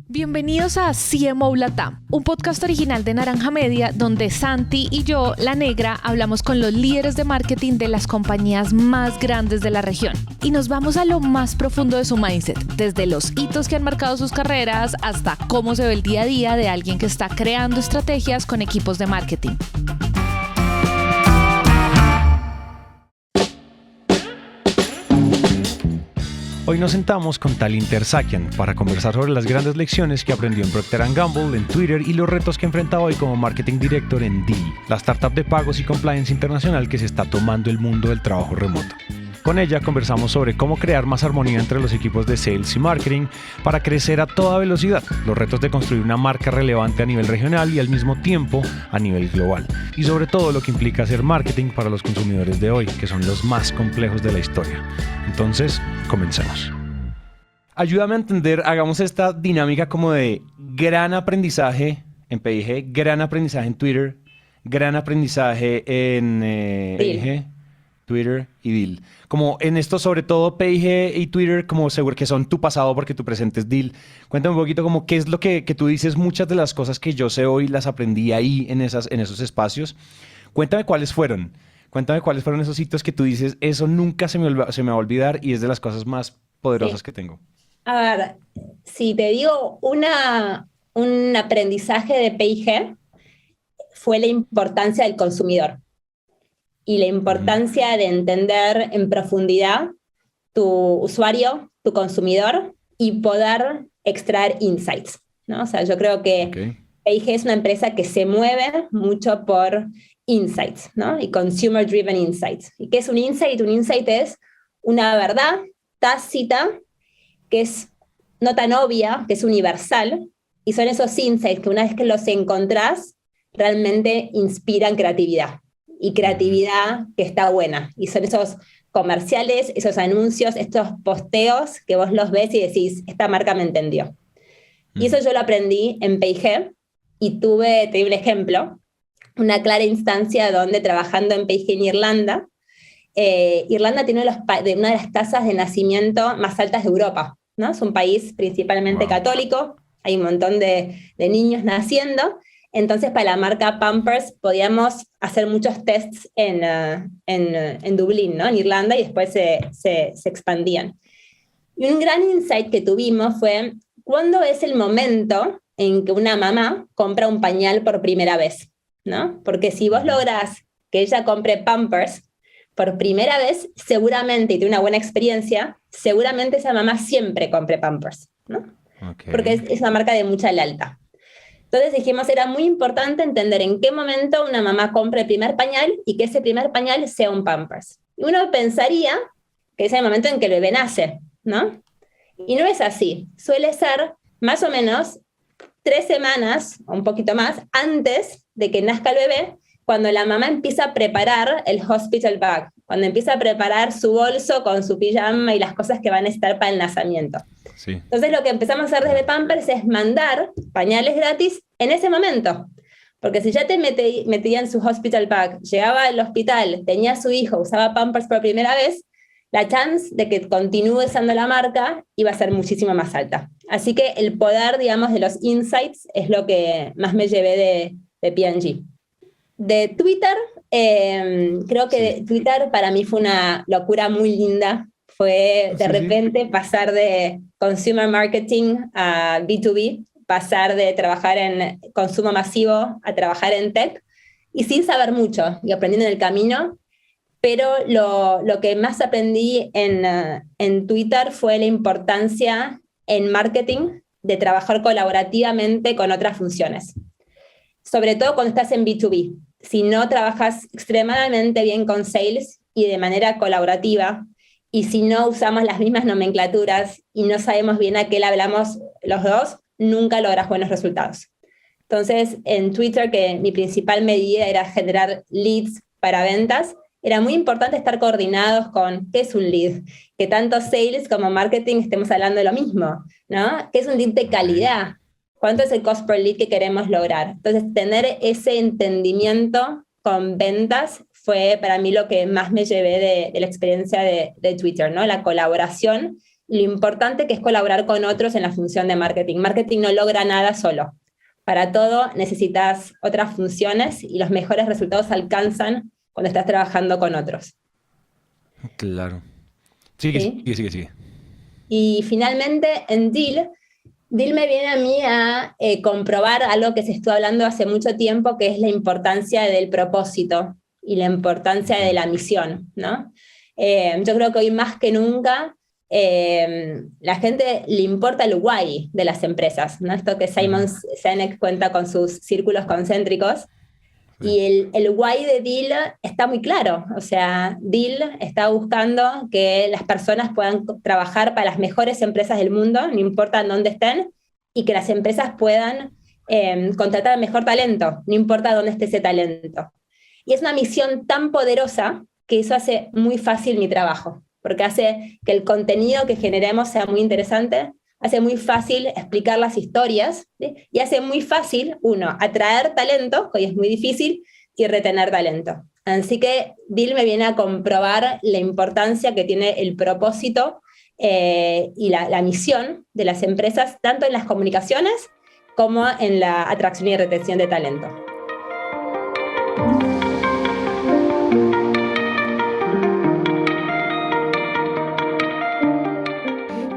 Bienvenidos a CMO Latam, un podcast original de Naranja Media donde Santi y yo, la negra, hablamos con los líderes de marketing de las compañías más grandes de la región. Y nos vamos a lo más profundo de su mindset, desde los hitos que han marcado sus carreras hasta cómo se ve el día a día de alguien que está creando estrategias con equipos de marketing. Hoy nos sentamos con Talin Tersakian para conversar sobre las grandes lecciones que aprendió en Procter & Gamble, en Twitter y los retos que enfrenta hoy como Marketing Director en Deel, la startup de pagos y compliance internacional que se está tomando el mundo del trabajo remoto. Con ella conversamos sobre cómo crear más armonía entre los equipos de sales y marketing para crecer a toda velocidad, los retos de construir una marca relevante a nivel regional y al mismo tiempo a nivel global, y sobre todo lo que implica hacer marketing para los consumidores de hoy, que son los más complejos de la historia. Entonces, comencemos. Ayúdame a entender, hagamos esta dinámica como de gran aprendizaje en PIG, gran aprendizaje en Twitter, gran aprendizaje en PIG, Twitter y Deel. Como en esto, sobre todo PIG y Twitter, como seguro que son tu pasado porque tu presente es Deel. Cuéntame un poquito como qué es lo que tú dices, muchas de las cosas que yo sé hoy las aprendí ahí en esos espacios. Cuéntame cuáles fueron esos hitos que tú dices, eso nunca se me va a olvidar y es de las cosas más poderosas que tengo. A ver, si te digo un aprendizaje de PIG, fue la importancia del consumidor y la importancia de entender en profundidad tu usuario, tu consumidor y poder extraer insights, ¿no? O sea, yo creo que PIG es una empresa que se mueve mucho por insights, ¿no? Y consumer-driven insights. ¿Y qué es un insight? Un insight es una verdad tácita que es no tan obvia, que es universal, y son esos insights que una vez que los encontrás, realmente inspiran creatividad, y creatividad que está buena. Y son esos comerciales, esos anuncios, estos posteos que vos los ves y decís, esta marca me entendió. Y eso yo lo aprendí en PIG, y te doy un ejemplo, una clara instancia donde trabajando en PIG en Irlanda, Irlanda tiene una de las tasas de nacimiento más altas de Europa, ¿no? Es un país principalmente católico, hay un montón de niños naciendo, entonces para la marca Pampers podíamos hacer muchos tests en Dublín, ¿no? En Irlanda, y después se expandían. Y un gran insight que tuvimos fue, ¿cuándo es el momento en que una mamá compra un pañal por primera vez? ¿No? Porque si vos lográs que ella compre Pampers por primera vez, seguramente, y tiene una buena experiencia, seguramente esa mamá siempre compre Pampers, ¿no? Porque es una marca de mucha lealtad. Entonces dijimos, era muy importante entender en qué momento una mamá compra el primer pañal y que ese primer pañal sea un Pampers. Y uno pensaría que es el momento en que el bebé nace, ¿no? Y no es así. Suele ser más o menos 3 semanas, o un poquito más, antes de que nazca el bebé, cuando la mamá empieza a preparar el hospital bag, cuando empieza a preparar su bolso con su pijama y las cosas que van a estar para el nacimiento. Sí. Entonces lo que empezamos a hacer desde Pampers es mandar pañales gratis en ese momento. Porque si ya te metía en su hospital bag, llegaba al hospital, tenía a su hijo, usaba Pampers por primera vez, la chance de que continúe usando la marca iba a ser muchísimo más alta. Así que el poder, digamos, de los insights es lo que más me llevé de P&G. De Twitter, creo que Twitter para mí fue una locura muy linda. Fue de repente pasar de consumer marketing a B2B, pasar de trabajar en consumo masivo a trabajar en tech, y sin saber mucho, y aprendiendo en el camino. Pero lo que más aprendí en Twitter fue la importancia en marketing de trabajar colaborativamente con otras funciones. Sobre todo cuando estás en B2B. Si no trabajas extremadamente bien con sales y de manera colaborativa, y si no usamos las mismas nomenclaturas y no sabemos bien a qué le hablamos los dos, nunca logras buenos resultados. Entonces, en Twitter, que mi principal medida era generar leads para ventas, era muy importante estar coordinados con qué es un lead, que tanto sales como marketing estemos hablando de lo mismo, ¿no? ¿Qué es un lead de calidad? ¿Cuánto es el cost per lead que queremos lograr? Entonces, tener ese entendimiento con ventas fue para mí lo que más me llevé de la experiencia de Twitter, ¿no? La colaboración lo importante que es colaborar con otros en la función de marketing. Marketing no logra nada solo. Para todo necesitas otras funciones y los mejores resultados se alcanzan cuando estás trabajando con otros. Claro. Sigue, ¿Sí? sigue. Y finalmente, en Deal me viene a mí a comprobar algo que se estuvo hablando hace mucho tiempo, que es la importancia del propósito y la importancia de la misión, ¿no? Yo creo que hoy más que nunca la gente le importa el why de las empresas, ¿no? Esto que Simon Sinek cuenta con sus círculos concéntricos. Y el why de Deal está muy claro. O sea, Deal está buscando que las personas puedan trabajar para las mejores empresas del mundo, no importa en dónde estén, y que las empresas puedan contratar el mejor talento, no importa dónde esté ese talento. Y es una misión tan poderosa que eso hace muy fácil mi trabajo, porque hace que el contenido que generemos sea muy interesante, hace muy fácil explicar las historias, ¿sí? Y hace muy fácil, uno, atraer talento, que hoy es muy difícil, y retener talento. Así que Deal me viene a comprobar la importancia que tiene el propósito y la misión de las empresas, tanto en las comunicaciones como en la atracción y retención de talento.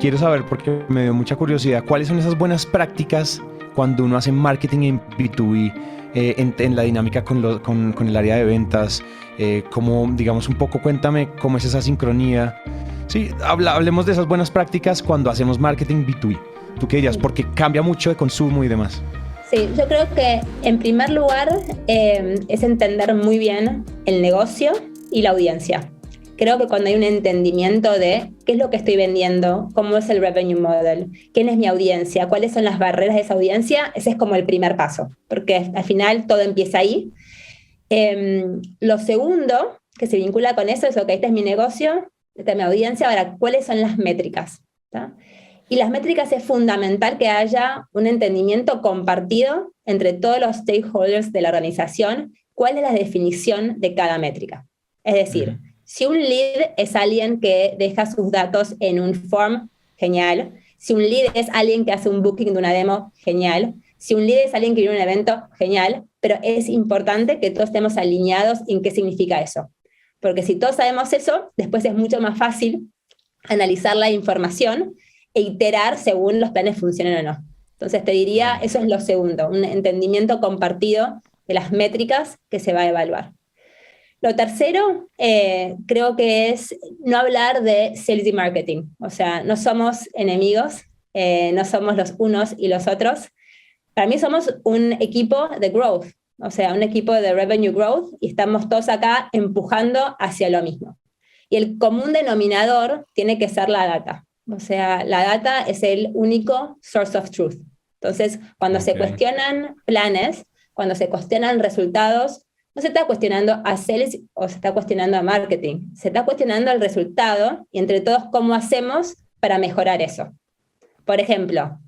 Quiero saber, porque me dio mucha curiosidad, ¿cuáles son esas buenas prácticas cuando uno hace marketing en B2B, en la dinámica con el área de ventas? Como, digamos, un poco, cuéntame cómo es esa sincronía. Sí, hablemos de esas buenas prácticas cuando hacemos marketing B2B. ¿Tú qué dirías? Porque cambia mucho de consumo y demás. Sí, yo creo que en primer lugar es entender muy bien el negocio y la audiencia. Creo que cuando hay un entendimiento de qué es lo que estoy vendiendo, cómo es el revenue model, quién es mi audiencia, cuáles son las barreras de esa audiencia, ese es como el primer paso, porque al final todo empieza ahí. Lo segundo que se vincula con eso es, ok, este es mi negocio, esta es mi audiencia, ahora, ¿cuáles son las métricas? ¿Tá? Y las métricas es fundamental que haya un entendimiento compartido entre todos los stakeholders de la organización, cuál es la definición de cada métrica. Es decir, si un lead es alguien que deja sus datos en un form, genial. Si un lead es alguien que hace un booking de una demo, genial. Si un lead es alguien que viene a un evento, genial. Pero es importante que todos estemos alineados en qué significa eso. Porque si todos sabemos eso, después es mucho más fácil analizar la información e iterar según los planes funcionen o no. Entonces te diría, eso es lo segundo, un entendimiento compartido de las métricas que se va a evaluar. Lo tercero, creo que es no hablar de sales y marketing. O sea, no somos enemigos, no somos los unos y los otros. Para mí somos un equipo de growth, o sea, un equipo de revenue growth, y estamos todos acá empujando hacia lo mismo. Y el común denominador tiene que ser la data. O sea, la data es el único source of truth. Entonces, cuando se cuestionan planes, cuando se cuestionan resultados, no se está cuestionando a sales o se está cuestionando a marketing. Se está cuestionando el resultado y entre todos cómo hacemos para mejorar eso. Por ejemplo,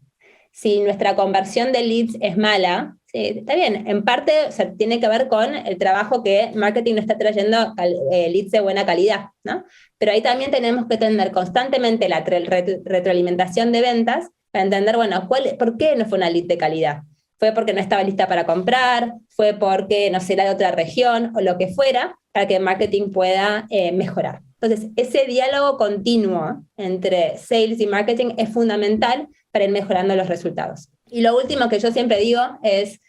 si nuestra conversión de leads es mala, sí, está bien, en parte, o sea, tiene que ver con el trabajo que marketing no está trayendo leads de buena calidad, ¿no? Pero ahí también tenemos que tener constantemente la retroalimentación de ventas para entender, bueno, ¿por qué no fue una lead de calidad? ¿Fue porque no estaba lista para comprar? ¿Fue porque no sé, era de otra región? O lo que fuera, para que el marketing pueda mejorar. Entonces, ese diálogo continuo entre sales y marketing es fundamental para ir mejorando los resultados. Y lo último que yo siempre digo es,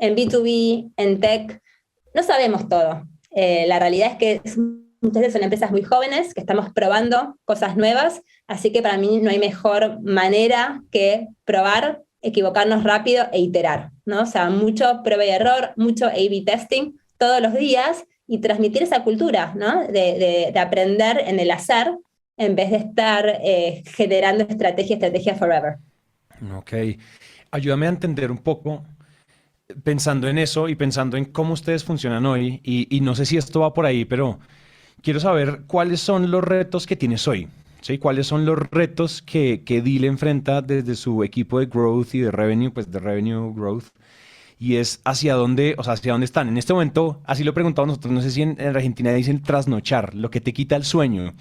en B2B, en tech, no sabemos todo. La realidad es que muchas veces son empresas muy jóvenes que estamos probando cosas nuevas, así que para mí no hay mejor manera que probar, equivocarnos rápido e iterar, ¿no? O sea, mucho prueba y error, mucho A/B testing todos los días y transmitir esa cultura, ¿no? De aprender en el hacer en vez de estar generando estrategia forever. Ok. Ayúdame a entender un poco, pensando en eso y pensando en cómo ustedes funcionan hoy, y no sé si esto va por ahí, pero quiero saber cuáles son los retos que tienes hoy. ¿Sí? ¿Cuáles son los retos que Deal enfrenta desde su equipo de growth y de revenue, pues de revenue growth? Y es hacia dónde están. En este momento, así lo preguntamos nosotros, no sé si en Argentina dicen trasnochar, lo que te quita el sueño.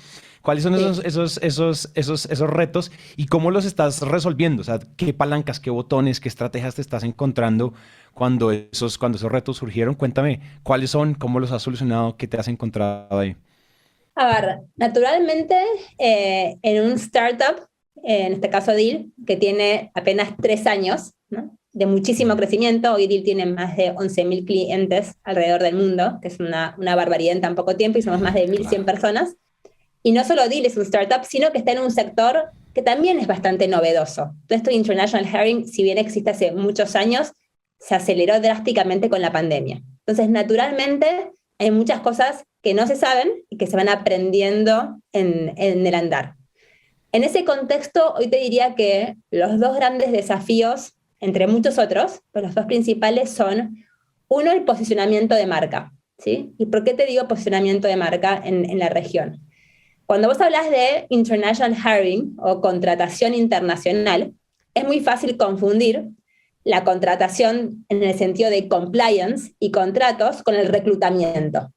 ¿Cuáles son Sí. esos retos y cómo los estás resolviendo? O sea, ¿qué palancas, qué botones, qué estrategias te estás encontrando cuando esos retos surgieron? Cuéntame, ¿cuáles son? ¿Cómo los has solucionado? ¿Qué te has encontrado ahí? A ver, naturalmente, en un startup, en este caso Deal, que tiene apenas 3 años, ¿no? De muchísimo Mm, crecimiento, hoy Deal tiene más de 11.000 clientes alrededor del mundo, que es una barbaridad en tan poco tiempo, y somos más de 1.100 claro, personas. Y no solo Deal es un startup, sino que está en un sector que también es bastante novedoso. Todo esto de International Hiring, si bien existe hace muchos años, se aceleró drásticamente con la pandemia. Entonces, naturalmente, hay muchas cosas que no se saben y que se van aprendiendo en el andar. En ese contexto, hoy te diría que los dos grandes desafíos, entre muchos otros, pero los dos principales son, uno, el posicionamiento de marca. ¿Sí? ¿Y por qué te digo posicionamiento de marca en la región? Cuando vos hablas de international hiring o contratación internacional, es muy fácil confundir la contratación en el sentido de compliance y contratos con el reclutamiento.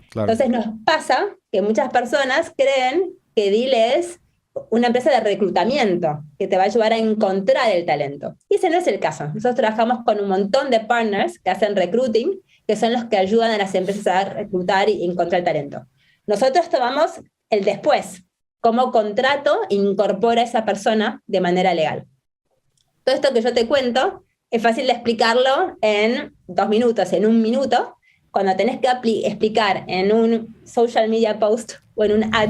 claro. Entonces nos pasa que muchas personas creen que Deal es una empresa de reclutamiento que te va a ayudar a encontrar el talento. Y ese no es el caso. Nosotros trabajamos con un montón de partners que hacen recruiting, que son los que ayudan a las empresas a reclutar y encontrar el talento. Nosotros tomamos el después, cómo contrato e incorpora a esa persona de manera legal. Todo esto que yo te cuento es fácil de explicarlo en 2 minutos, en 1 minuto, cuando tenés que explicar en un social media post o en un ad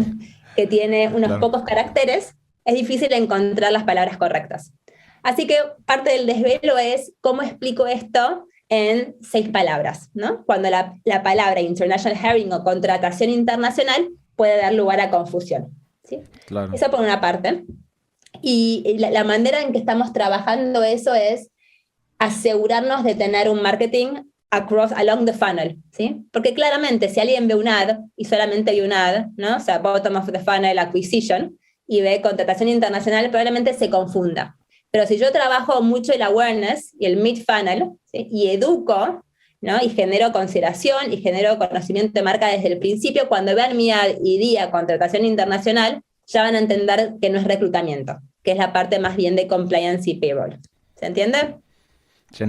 que tiene unos Claro. pocos caracteres, es difícil encontrar las palabras correctas. Así que parte del desvelo es cómo explico esto en 6 palabras, ¿no? Cuando la palabra international hiring o contratación internacional puede dar lugar a confusión, ¿sí? Claro. Eso por una parte. Y la manera en que estamos trabajando eso es asegurarnos de tener un marketing along the funnel, ¿sí? Porque claramente si alguien ve un ad y solamente ve un ad, ¿no? O sea, bottom of the funnel acquisition, y ve contratación internacional, probablemente se confunda. Pero si yo trabajo mucho el awareness y el mid funnel, ¿sí? Y educo, ¿no? Y genero consideración y genero conocimiento de marca desde el principio, cuando vean mi ad y día contratación internacional, ya van a entender que no es reclutamiento, que es la parte más bien de compliance y payroll. ¿Se entiende? Se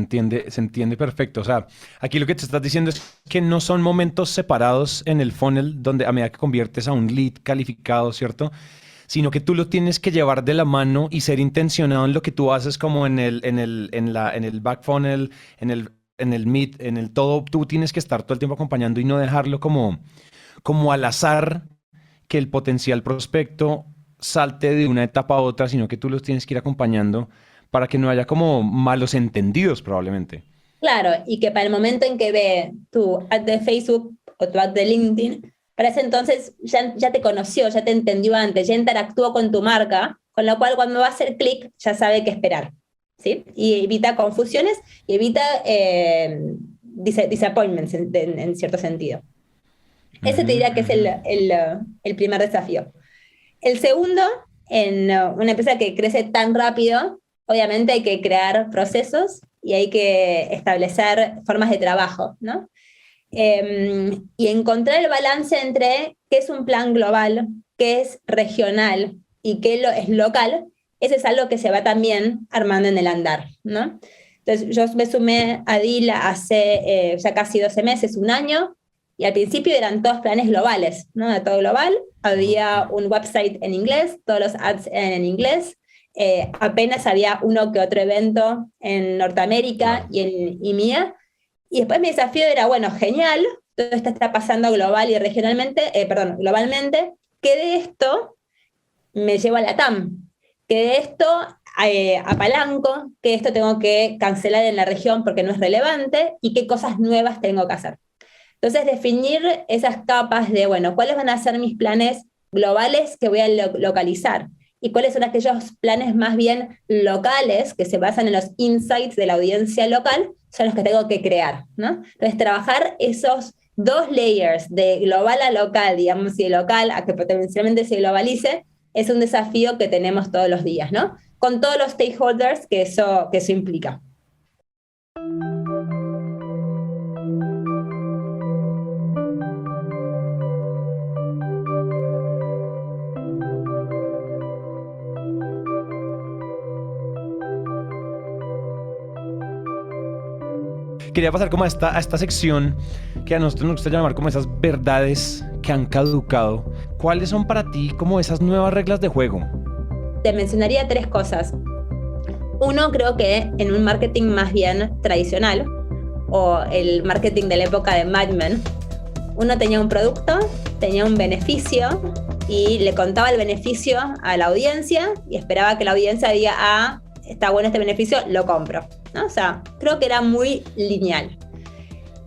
entiende perfecto. O sea, aquí lo que te estás diciendo es que no son momentos separados en el funnel donde a medida que conviertes a un lead calificado, ¿cierto? Sino que tú lo tienes que llevar de la mano y ser intencionado en lo que tú haces como en el back funnel, en el mid, en el todo. Tú tienes que estar todo el tiempo acompañando y no dejarlo como al azar que el potencial prospecto salte de una etapa a otra, sino que tú los tienes que ir acompañando para que no haya como malos entendidos probablemente. Claro, y que para el momento en que ve tu ad de Facebook o tu ad de LinkedIn, para ese entonces ya te conoció, ya te entendió antes, ya interactuó con tu marca, con lo cual cuando va a hacer clic ya sabe qué esperar, ¿sí? Y evita confusiones y evita disappointments en cierto sentido. Ese te Ujú, diría que es ujú. el primer desafío. El segundo, en una empresa que crece tan rápido, obviamente hay que crear procesos y hay que establecer formas de trabajo, ¿no? Y encontrar el balance entre qué es un plan global, qué es regional y qué es local, eso es algo que se va también armando en el andar, ¿no? Entonces, yo me sumé a DILA hace ya casi 12 meses, un año, y al principio eran todos planes globales, ¿no? De todo global. Había Ok. un website en inglés, todos los ads eran en inglés. Apenas había uno que otro evento en Norteamérica Claro. y en EMEA. Y después mi desafío era, bueno, genial, todo esto está pasando global y regionalmente, perdón, globalmente, ¿qué de esto me llevo a la TAM? ¿Qué de esto apalanco? ¿Qué de esto tengo que cancelar en la región porque no es relevante? ¿Y qué cosas nuevas tengo que hacer? Entonces, definir esas capas de, bueno, ¿cuáles van a ser mis planes globales que voy a localizar? ¿Y cuáles son aquellos planes más bien locales que se basan en los insights de la audiencia local? Son los que tengo que crear, ¿no? Entonces, trabajar esos dos layers de global a local, digamos, y de local a que potencialmente se globalice, es un desafío que tenemos todos los días, ¿no? Con todos los stakeholders que eso implica. quería pasar como a esta sección que a nosotros nos gusta llamar como esas verdades que han caducado. ¿Cuáles son para ti como esas nuevas reglas de juego? Te mencionaría 3 cosas. Uno, creo que en un marketing más bien tradicional, o el marketing de la época de Mad Men, uno tenía un producto, tenía un beneficio y le contaba el beneficio a la audiencia y esperaba que la audiencia diga, ah, está bueno este beneficio, lo compro, ¿no? O sea, creo que era muy lineal.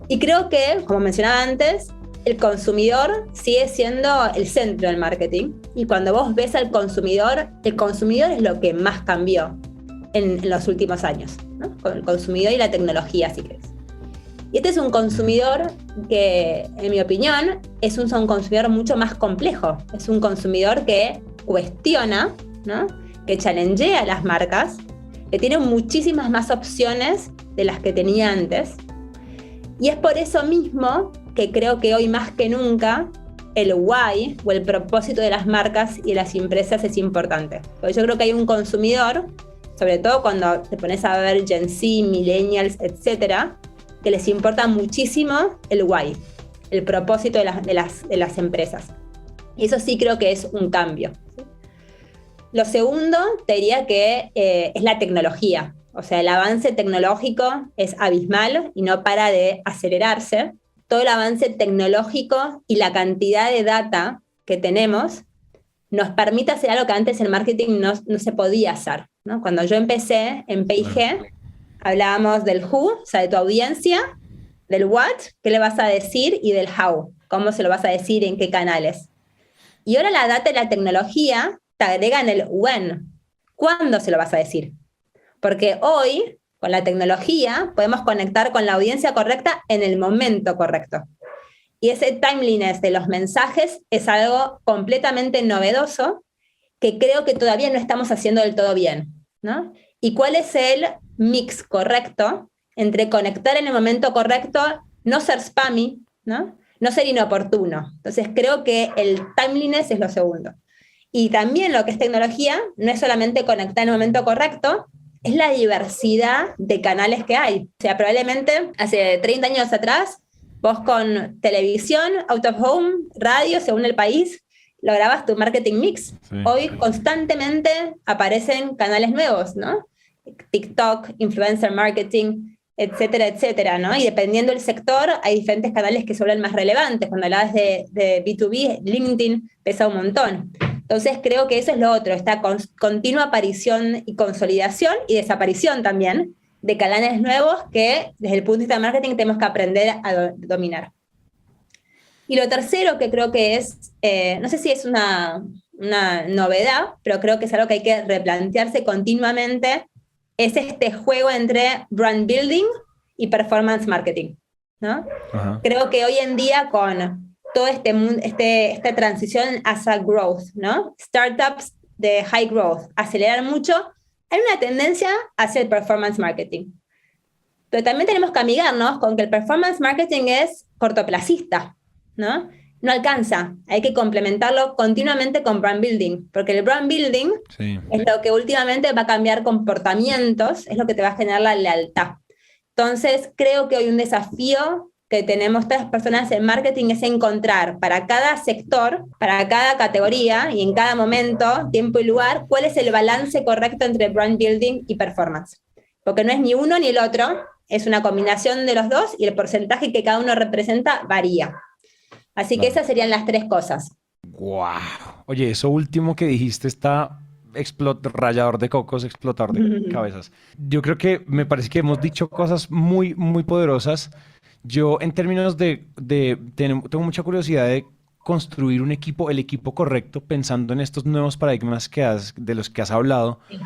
Y creo que, como mencionaba antes, el consumidor sigue siendo el centro del marketing. Y cuando vos ves al consumidor, el consumidor es lo que más cambió en los últimos años, ¿no? Con el consumidor y la tecnología, si querés. Y este es un consumidor que, en mi opinión, es un consumidor mucho más complejo. Es un consumidor que cuestiona, ¿no? Que challengea a las marcas, que tiene muchísimas más opciones de las que tenía antes. Y es por eso mismo que creo que hoy más que nunca el why o el propósito de las marcas y de las empresas es importante. Porque yo creo que hay un consumidor, sobre todo cuando te pones a ver Gen Z, Millennials, etcétera, que les importa muchísimo el why, el propósito de las empresas. Y eso sí creo que es un cambio. Lo segundo, te diría que es la tecnología. O sea, el avance tecnológico es abismal y no para de acelerarse. Todo el avance tecnológico y la cantidad de data que tenemos nos permite hacer algo que antes en marketing no se podía hacer, ¿no? Cuando yo empecé en P&G, hablábamos del who, o sea, de tu audiencia, del what, qué le vas a decir, y del how, cómo se lo vas a decir, en qué canales. Y ahora la data y la tecnología te agregan el when, cuándo se lo vas a decir. Porque hoy, con la tecnología, podemos conectar con la audiencia correcta en el momento correcto. Y ese timeliness de los mensajes es algo completamente novedoso que creo que todavía no estamos haciendo del todo bien, ¿no? ¿Y cuál es el mix correcto entre conectar en el momento correcto, no ser spammy, ¿no? No ser inoportuno? Entonces creo que el timeliness es lo segundo. Y también lo que es tecnología no es solamente conectar en el momento correcto, es la diversidad de canales que hay. O sea, probablemente hace 30 años atrás, vos con televisión, out of home, radio, según el país, lograbas tu marketing mix. Sí. Hoy constantemente aparecen canales nuevos, ¿no? TikTok, influencer marketing, etcétera, etcétera, ¿no? Y dependiendo del sector, hay diferentes canales que se vuelven más relevantes. Cuando hablabas de B2B, LinkedIn pesa un montón. Entonces creo que eso es lo otro, esta continua aparición y consolidación y desaparición también de canales nuevos que desde el punto de vista de marketing tenemos que aprender a dominar. Y lo tercero que creo que es, no sé si es una novedad, pero creo que es algo que hay que replantearse continuamente, es este juego entre brand building y performance marketing, ¿no? Ajá. Creo que hoy en día con todo esta transición hacia growth, ¿no? Startups de high growth, acelerar mucho, hay una tendencia hacia el performance marketing. Pero también tenemos que amigarnos con que el performance marketing es cortoplacista, ¿no? No alcanza, hay que complementarlo continuamente con brand building, porque el brand building es lo que últimamente va a cambiar comportamientos, es lo que te va a generar la lealtad. Entonces, creo que hoy un desafío que tenemos todas las personas en marketing es encontrar para cada sector, para cada categoría y en cada momento, tiempo y lugar, cuál es el balance correcto entre brand building y performance. Porque no es ni uno ni el otro, es una combinación de los dos y el porcentaje que cada uno representa varía. Así que esas serían las 3 cosas. ¡Guau! Oye, eso último que dijiste está rallador de cocos, explotador de cabezas. Yo creo que me parece que hemos dicho cosas muy, muy poderosas. Yo, en términos tengo mucha curiosidad de construir un equipo, el equipo correcto, pensando en estos nuevos paradigmas de los que has hablado. Sí.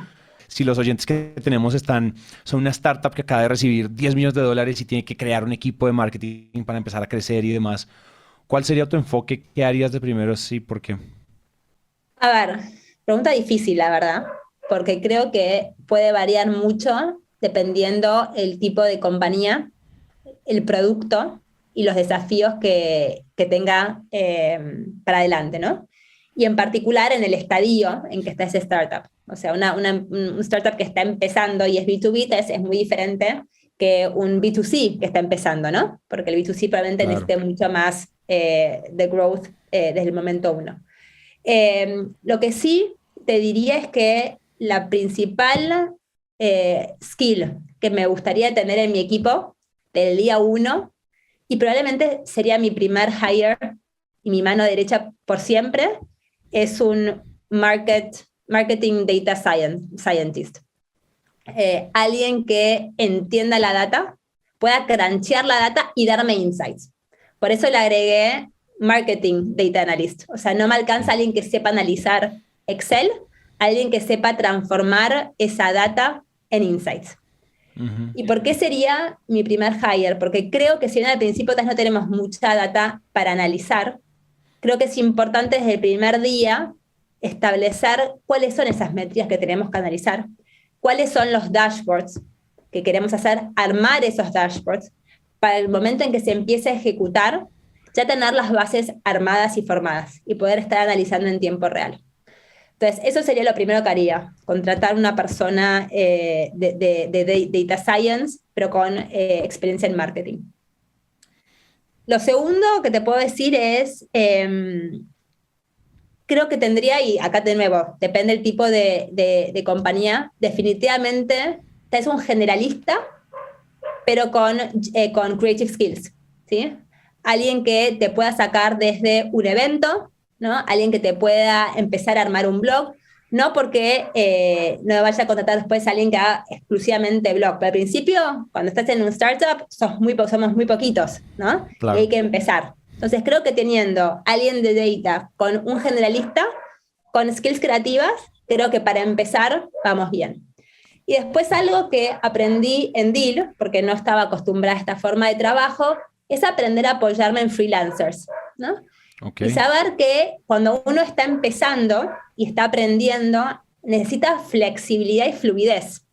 Si los oyentes que tenemos son una startup que acaba de recibir $10 millones y tiene que crear un equipo de marketing para empezar a crecer y demás, ¿cuál sería tu enfoque? ¿Qué harías de primero? Sí, ¿por qué? A ver, pregunta difícil, la verdad, porque creo que puede variar mucho dependiendo el tipo de compañía, el producto y los desafíos que tenga para adelante, ¿no? Y en particular en el estadio en que está ese startup. O sea, un startup que está empezando y es B2B es muy diferente que un B2C que está empezando, ¿no? Porque el B2C probablemente necesite mucho más de growth desde el momento uno. Lo que sí te diría es que la principal skill que me gustaría tener en mi equipo del día uno, y probablemente sería mi primer hire y mi mano derecha por siempre, es un marketing data scientist. Alguien que entienda la data, pueda crunchear la data y darme insights. Por eso le agregué marketing data analyst. O sea, no me alcanza alguien que sepa analizar Excel, alguien que sepa transformar esa data en insights. ¿Y por qué sería mi primer hire? Porque creo que si bien al principio no tenemos mucha data para analizar, creo que es importante desde el primer día establecer cuáles son esas métricas que tenemos que analizar, cuáles son los dashboards que queremos hacer, armar esos dashboards, para el momento en que se empiece a ejecutar, ya tener las bases armadas y formadas y poder estar analizando en tiempo real. Entonces, eso sería lo primero que haría, contratar una persona de Data Science, pero con experiencia en marketing. Lo segundo que te puedo decir es, creo que tendría, y acá de nuevo, depende del tipo de compañía, definitivamente es un generalista, pero con creative skills, ¿sí? Alguien que te pueda sacar desde un evento, ¿no? Alguien que te pueda empezar a armar un blog, no porque no vaya a contratar después a alguien que haga exclusivamente blog, pero al principio, cuando estás en un startup, somos muy poquitos, ¿no? Claro. Y hay que empezar. Entonces creo que teniendo alguien de data con un generalista, con skills creativas, creo que para empezar vamos bien. Y después algo que aprendí en Deel, porque no estaba acostumbrada a esta forma de trabajo, es aprender a apoyarme en freelancers, ¿no? Okay. Y saber que cuando uno está empezando y está aprendiendo, necesita flexibilidad y fluidez.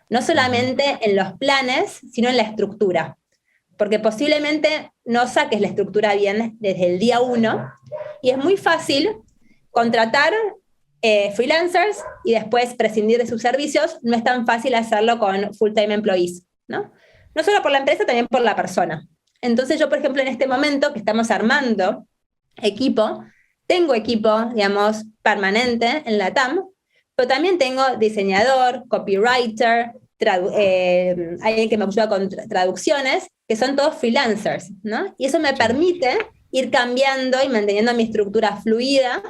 No solamente en los planes, sino en la estructura. Porque posiblemente no saques la estructura bien desde el día uno, y es muy fácil contratar freelancers y después prescindir de sus servicios. No es tan fácil hacerlo con full-time employees, ¿no? No solo por la empresa, también por la persona. Entonces yo, por ejemplo, en este momento que estamos armando tengo equipo, digamos, permanente en la TAM, pero también tengo diseñador, copywriter, alguien que me ayuda con traducciones, que son todos freelancers, ¿no? Y eso me permite ir cambiando y manteniendo mi estructura fluida,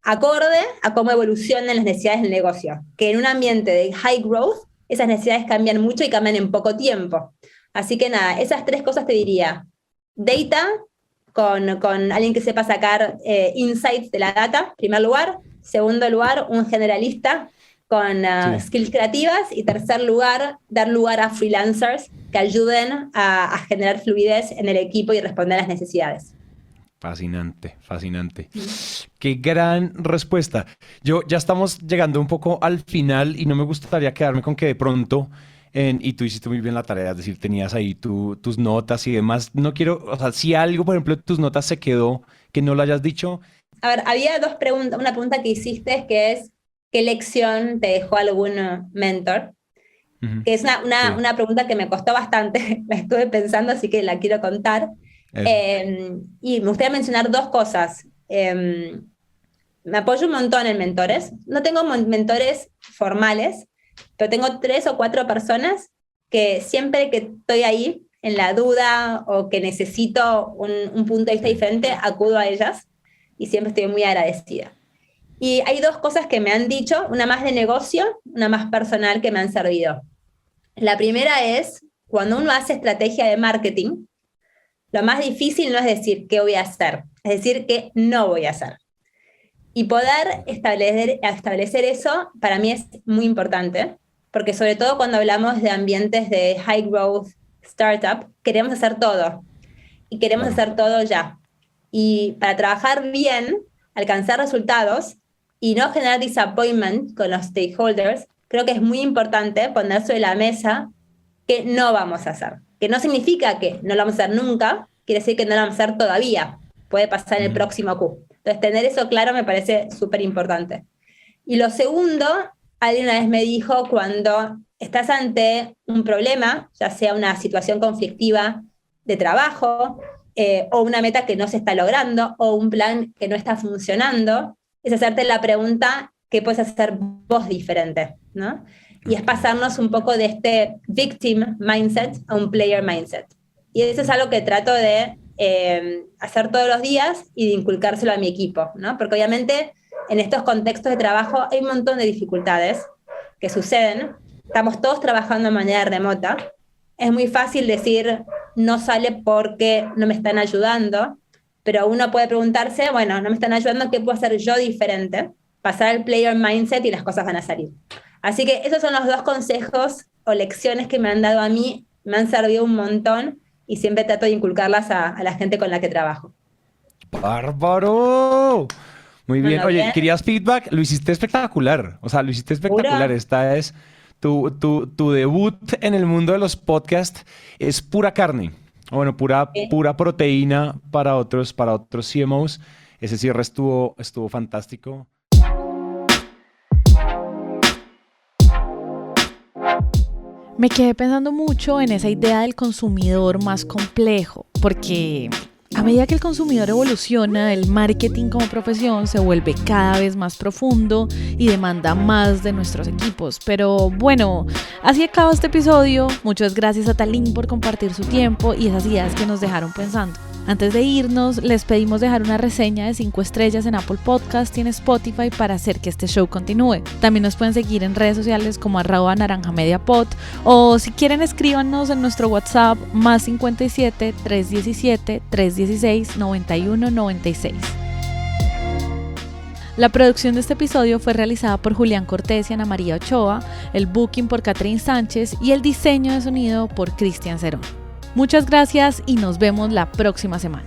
acorde a cómo evolucionan las necesidades del negocio. Que en un ambiente de high growth, esas necesidades cambian mucho y cambian en poco tiempo. Así que nada, esas tres cosas te diría. Data, con alguien que sepa sacar insights de la data, en primer lugar. Segundo lugar, un generalista con skills creativas. Y tercer lugar, dar lugar a freelancers que ayuden a generar fluidez en el equipo y responder a las necesidades. Fascinante, fascinante. Qué gran respuesta. Ya estamos llegando un poco al final y no me gustaría quedarme con que de pronto... y tú hiciste muy bien la tarea, es decir, tenías ahí tus notas y demás. No quiero, o sea, si algo, por ejemplo, de tus notas se quedó que no lo hayas dicho. A ver, había dos preguntas. Una pregunta que hiciste que es, ¿qué lección te dejó algún mentor? Que es una pregunta que me costó bastante, la estuve pensando, así que la quiero contar. Y me gustaría mencionar dos cosas. Me apoyo un montón en mentores. No tengo mentores formales, pero tengo 3 o 4 personas que siempre que estoy ahí en la duda o que necesito un punto de vista diferente, acudo a ellas y siempre estoy muy agradecida. Y hay dos cosas que me han dicho, una más de negocio, una más personal, que me han servido. La primera es, cuando uno hace estrategia de marketing, lo más difícil no es decir qué voy a hacer, es decir qué no voy a hacer. Y poder establecer eso, para mí es muy importante, porque sobre todo cuando hablamos de ambientes de high growth startup, queremos hacer todo, y queremos hacer todo ya. Y para trabajar bien, alcanzar resultados, y no generar disappointment con los stakeholders, creo que es muy importante poner sobre la mesa qué no vamos a hacer. Que no significa que no lo vamos a hacer nunca, quiere decir que no lo vamos a hacer todavía. Puede pasar en el próximo Q. Entonces, tener eso claro me parece súper importante. Y lo segundo, alguien una vez me dijo, cuando estás ante un problema, ya sea una situación conflictiva de trabajo, o una meta que no se está logrando, o un plan que no está funcionando, es hacerte la pregunta, ¿qué puedes hacer vos diferente? ¿No? Y es pasarnos un poco de este victim mindset a un player mindset. Y eso es algo que trato de hacer todos los días y de inculcárselo a mi equipo, ¿no? Porque obviamente en estos contextos de trabajo hay un montón de dificultades que suceden. Estamos todos trabajando de manera remota. Es muy fácil decir, no sale porque no me están ayudando, pero uno puede preguntarse, bueno, no me están ayudando, ¿qué puedo hacer yo diferente? Pasar al player mindset y las cosas van a salir. Así que esos son los 2 consejos o lecciones que me han dado a mí, me han servido un montón y siempre trato de inculcarlas a la gente con la que trabajo. ¡Bárbaro! Muy bien. Bueno, Oye, bien. ¿querías feedback? Lo hiciste espectacular. O sea, lo hiciste espectacular. ¿Seguro? Esta es tu debut en el mundo de los podcasts. Es pura carne. Bueno, Sí. pura proteína para otros CMOs. Ese cierre estuvo fantástico. Me quedé pensando mucho en esa idea del consumidor más complejo, porque a medida que el consumidor evoluciona, el marketing como profesión se vuelve cada vez más profundo y demanda más de nuestros equipos. Pero bueno, así acaba este episodio. Muchas gracias a Talín por compartir su tiempo y esas ideas que nos dejaron pensando. Antes de irnos, les pedimos dejar una reseña de 5 estrellas en Apple Podcast y en Spotify para hacer que este show continúe. También nos pueden seguir en redes sociales como @naranjamediapod, o si quieren escríbanos en nuestro WhatsApp +57 317 316 9196. La producción de este episodio fue realizada por Julián Cortés y Ana María Ochoa, el booking por Catherine Sánchez y el diseño de sonido por Cristian Cerón. Muchas gracias y nos vemos la próxima semana.